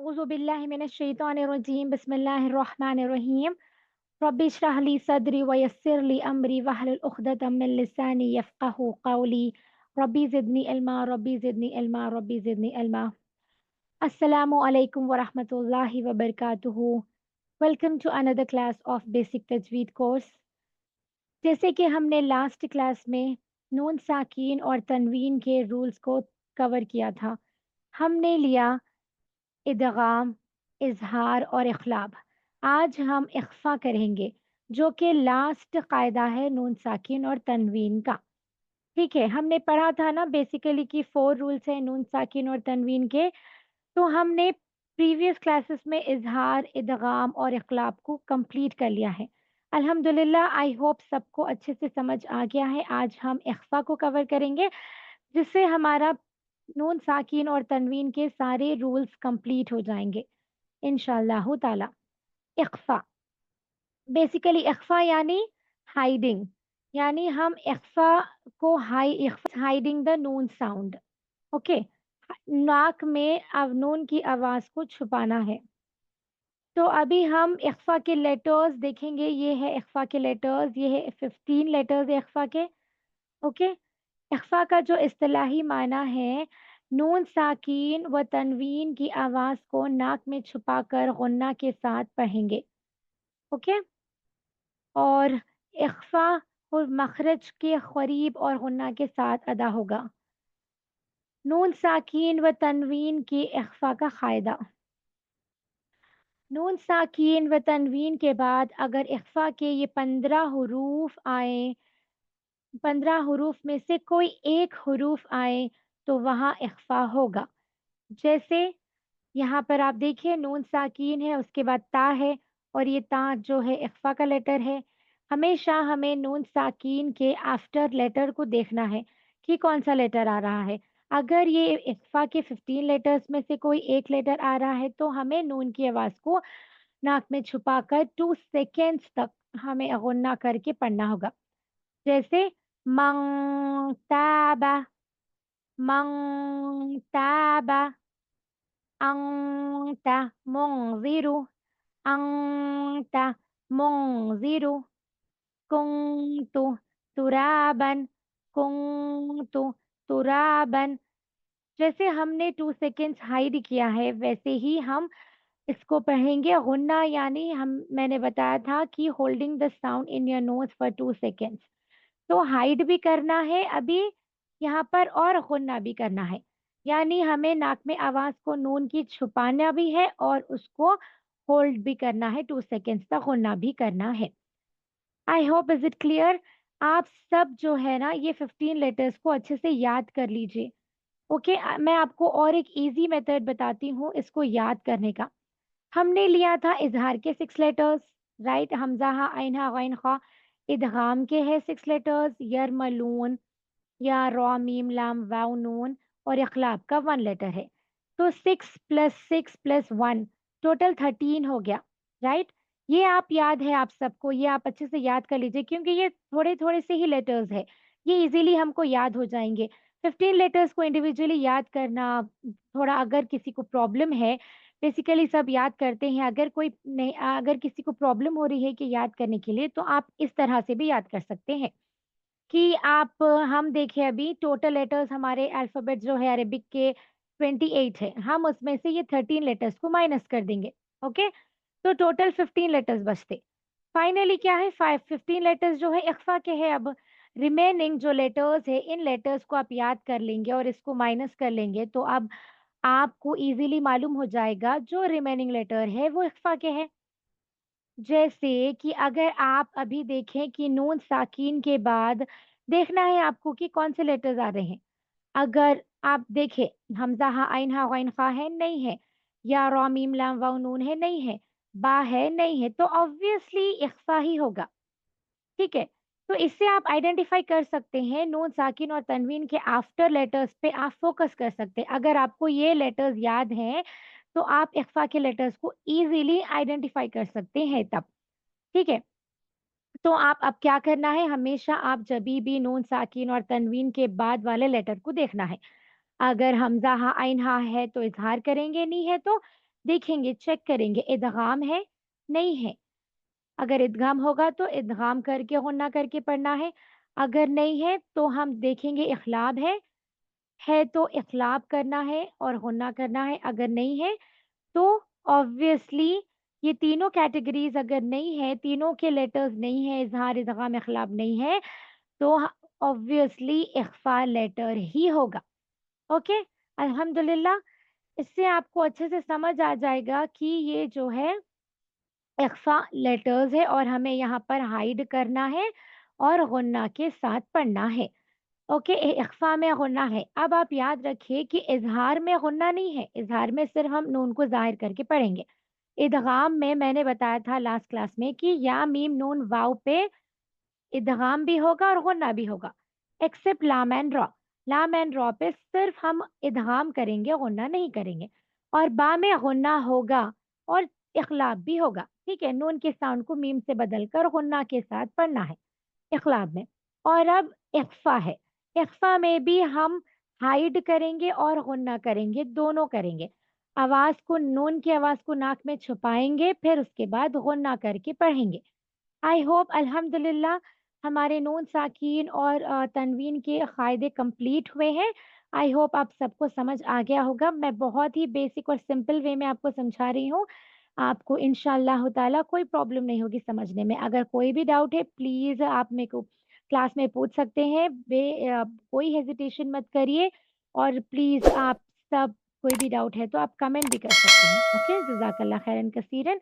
अऊज़ु बिल्लाहि मिनश्शैतानिर्रजीम बिस्मिल्लाहिर्रहमानिर्रहीम रब्बि इश्रह ली सदरी व यस्सिर ली अमरी वहलुल उक़दतम मिन लिसानी यफ़क़हू क़ौली रब्बि ज़िदनी इल्मा रब्बि ज़िदनी इल्मा। अस्सलामु अलैकुम व रहमतुल्लाहि व बरकातुहू। Welcome to another class of basic तजवीद कोर्स। जैसे कि हमने लास्ट क्लास में नून साकीन और तनवीन के रूल्स को कवर किया था, हमने लिया इदगाम, इज़हार और इख़लाब। आज हम इख़फ़ा करेंगे, जो कि लास्ट कायदा है नून साकिन और तनवीन का। ठीक है, हमने पढ़ा था ना बेसिकली कि 4 रूल्स हैं नून साकिन और तनवीन के। तो हमने प्रीवियस क्लासेस में इज़हार, इदगाम और इख़लाब को कंप्लीट कर लिया है। अल्हम्दुलिल्लाह, आई होप सबको अच्छे से समझ आ गया है। आज हम इख़फ़ा को कवर करेंगे, जिससे हमारा नून साकिन और तनवीन के सारे रूल्स कंप्लीट हो जाएँगे इंशाअल्लाहु ताला। इख़्फ़ा, बेसिकली इख़्फ़ा यानी हाइडिंग, यानी हम इख़्फ़ा को hiding the Noon sound, okay. नाक में नून की आवाज़ को छुपाना है। तो अभी हम इख़्फ़ा के लेटर्स देखेंगे। ये है इख़्फ़ा के लेटर्स, ये है 15 लेटर्स है इख़्फ़ा के, ओके। इख़्फ़ा का जो इस्तिलाही माना है, नून साकीन व तनवीन की आवाज़ को नाक में छुपाकर गुन्ना के साथ पढ़ेंगे, ओके। और इख़्फ़ा और मखरज के क़रीब और गुन्ना के साथ अदा होगा। नून साकीन व तनवीन की इख़्फ़ा का क़ायदा। नून साकीन व तनवीन के बाद अगर इख़्फ़ा के ये 15 हुरूफ़ आएँ, 15 हुरूफ़ में से कोई एक हुरूफ़ आए, तो वहाँ इख़्फ़ा होगा। जैसे यहाँ पर आप देखिए नून साकीन है, उसके बाद ता है और ये ता जो है इख़्फ़ा का लेटर है। हमेशा हमें नून साकीन के आफ्टर लेटर को देखना है कि कौन-सा लेटर आ रहा है। अगर ये इख़्फ़ा के 15 लेटर्स में से कोई एक लेटर आ रहा है, तो हमें नून की आवाज़ को नाक में छुपाकर 2 सेकंड्स तक हमें गुन्ना करके पढ़ना होगा। जैसे मंताबा, मंताबा, अंत मुंज़िरु, अंत मुंज़िरु, कुंतु तुराबन, कुंतु तुराबन। जैसे हमने 2 सेकंड्स हाइड किया है, वैसे ही हम इसको पढ़ेंगे। गुन्ना यानी मैंने बताया था कि holding the sound in your nose for 2 seconds. तो हाइड भी करना है अभी यहाँ पर और गुन्ना भी करना है। यानी हमें नाक में आवाज़ को नून की छुपाना भी है और उसको होल्ड भी करना है, 2 सेकंड्स तक गुन्ना भी करना है। I hope is it clear? आप सब जो है ना ये 15 लेटर्स को अच्छे से याद कर लीजिए, ओके। मैं आपको और एक ईज़ी मेथड बताती हूँ इसको याद करने का। हमने लिया था इज़हार के 6 लेटर्स, राइट? हमज़ा, हा, आइन, हा, गैन, खा। इदगाम के हैं 6 लेटर्स, यरमलून, या, रॉ, मीम, लाम, वाव, नून। और इख़लाब का 1 लेटर है। तो 6 + 6 + 1 टोटल 13 हो गया, राइट? ये आप याद है आप सबको, ये आप अच्छे से याद कर लीजिए क्योंकि ये थोड़े-थोड़े से ही लेटर्स हैं। ये ईज़िली हमको याद हो जाएँगे। 15 लेटर्स को इंडिविजुअली याद करना थोड़ा, अगर किसी को प्रॉब्लम है, बेसिकली सब याद करते हैं। अगर कोई नहीं, अगर किसी को प्रॉब्लम हो रही है कि याद करने के लिए, तो आप इस तरह से भी याद कर सकते हैं कि आप हम देखें अभी टोटल लेटर्स हमारे अल्फ़ाबेट जो है अरेबिक के 28 है। हम उसमें से ये 13 लेटर्स को माइनस कर देंगे, ओके? तो टोटल 15 लेटर्स बचते। फाइनली क्या है, 15 लेटर्स जो है इख़्फ़ा के हैं अब। रिमेनिंग जो लेटर्स है, इन लेटर्स को आप याद कर लेंगे और इसको माइनस कर लेंगे, तो अब आपको ईज़िली मालूम हो जाएगा जो रिमेनिंग लेटर है वो इख़्फ़ा के हैं। जैसे कि अगर आप अभी देखें कि नून साकीन के बाद देखना है आपको कि कौन से लेटर्स आ रहे हैं। अगर आप देखें हमज़ा, हा, आइन, हा, गैन, ख़ा है, नहीं है। या, रॉ, मीम, लाम, वाव, नून है, नहीं है। बा है, नहीं है। तो ऑब्वियसली इख़्फ़ा ही होगा, ठीक है? तो इससे आप आइडेंटिफ़ाई कर सकते हैं नून साकिन और तनवीन के आफ्टर लेटर्स पे आप फ़ोकस कर सकते हैं। अगर आपको ये लेटर्स याद हैं, तो आप इख़्फ़ा के लेटर्स को ईज़िली आइडेंटिफ़ाई कर सकते हैं तब, ठीक है? तो आप अब क्या करना है, हमेशा आप जभी भी नून साकिन और तनवीन के बाद वाले लेटर को देखना है। अगर हमज़ा, हा, आइन, हा है तो इज़हार करेंगे, नहीं है तो دیکھیں گے، چیک کریں گے ادغام ہے نہیں ہے. اگر ادغام ہوگا تو ادغام کر کے غنہ کر کے پڑھنا ہے. اگر نہیں ہے تو ہم دیکھیں گے اخلاب ہے تو اخلاب کرنا ہے اور غنہ کرنا ہے. اگر نہیں ہے تو آبویسلی یہ تینوں کیٹیگریز اگر نہیں ہے، تینوں کے لیٹرز نہیں ہے، اظہار ادغام اخلاب نہیں ہے، تو آبویسلی اخفا لیٹر ہی ہوگا. اوکے. الحمدللہ اس سے آپ کو اچھے سے سمجھ آ جائے گا کہ یہ جو ہے اخفا لیٹرز ہے اور ہمیں یہاں پر ہائڈ کرنا ہے اور غنہ کے ساتھ پڑھنا ہے. اوکے. اخفا میں غنہ ہے. اب آپ یاد رکھیے کہ اظہار میں غنہ نہیں ہے، اظہار میں صرف ہم نون کو ظاہر کر کے پڑھیں گے. ادغام میں نے بتایا تھا لاسٹ کلاس میں کہ یا میم نون واو پہ ادغام بھی ہوگا اور غنہ بھی ہوگا، ایکسپٹ لام اینڈ را. لام اینڈ را پہ صرف ہم ادغام کریں گے، غنہ نہیں کریں گے. اور با میں غنہ ہوگا اور اخلاب بھی ہوگا. ٹھیک ہے. نون کے ساؤنڈ کو میم سے بدل کر غنہ کے ساتھ پڑھنا ہے اخلاب میں. اور اب اخفا ہے. اخفا میں بھی ہم ہائڈ کریں گے اور غنہ کریں گے، دونوں کریں گے. آواز کو، نون کی آواز کو ناک میں چھپائیں گے، پھر اس کے بعد غنہ کر کے پڑھیں گے. آئی ہوپ الحمدللہ ہمارے نون ساکین اور تنوین کے قاعدے کمپلیٹ ہوئے ہیں. آئی ہوپ آپ سب کو سمجھ آ گیا ہوگا. میں بہت ہی بیسک اور سمپل وے میں آپ کو سمجھا رہی ہوں. آپ کو انشاءاللہ تعالیٰ کوئی پرابلم نہیں ہوگی سمجھنے میں. اگر کوئی بھی ڈاؤٹ ہے پلیز آپ میرے کو کلاس میں پوچھ سکتے ہیں. کوئی ہیزیٹیشن مت کریے. اور پلیز آپ سب کوئی بھی ڈاؤٹ ہے تو آپ کمنٹ بھی کر سکتے ہیں. اوکے. جزاک اللہ خیرن کثیرن.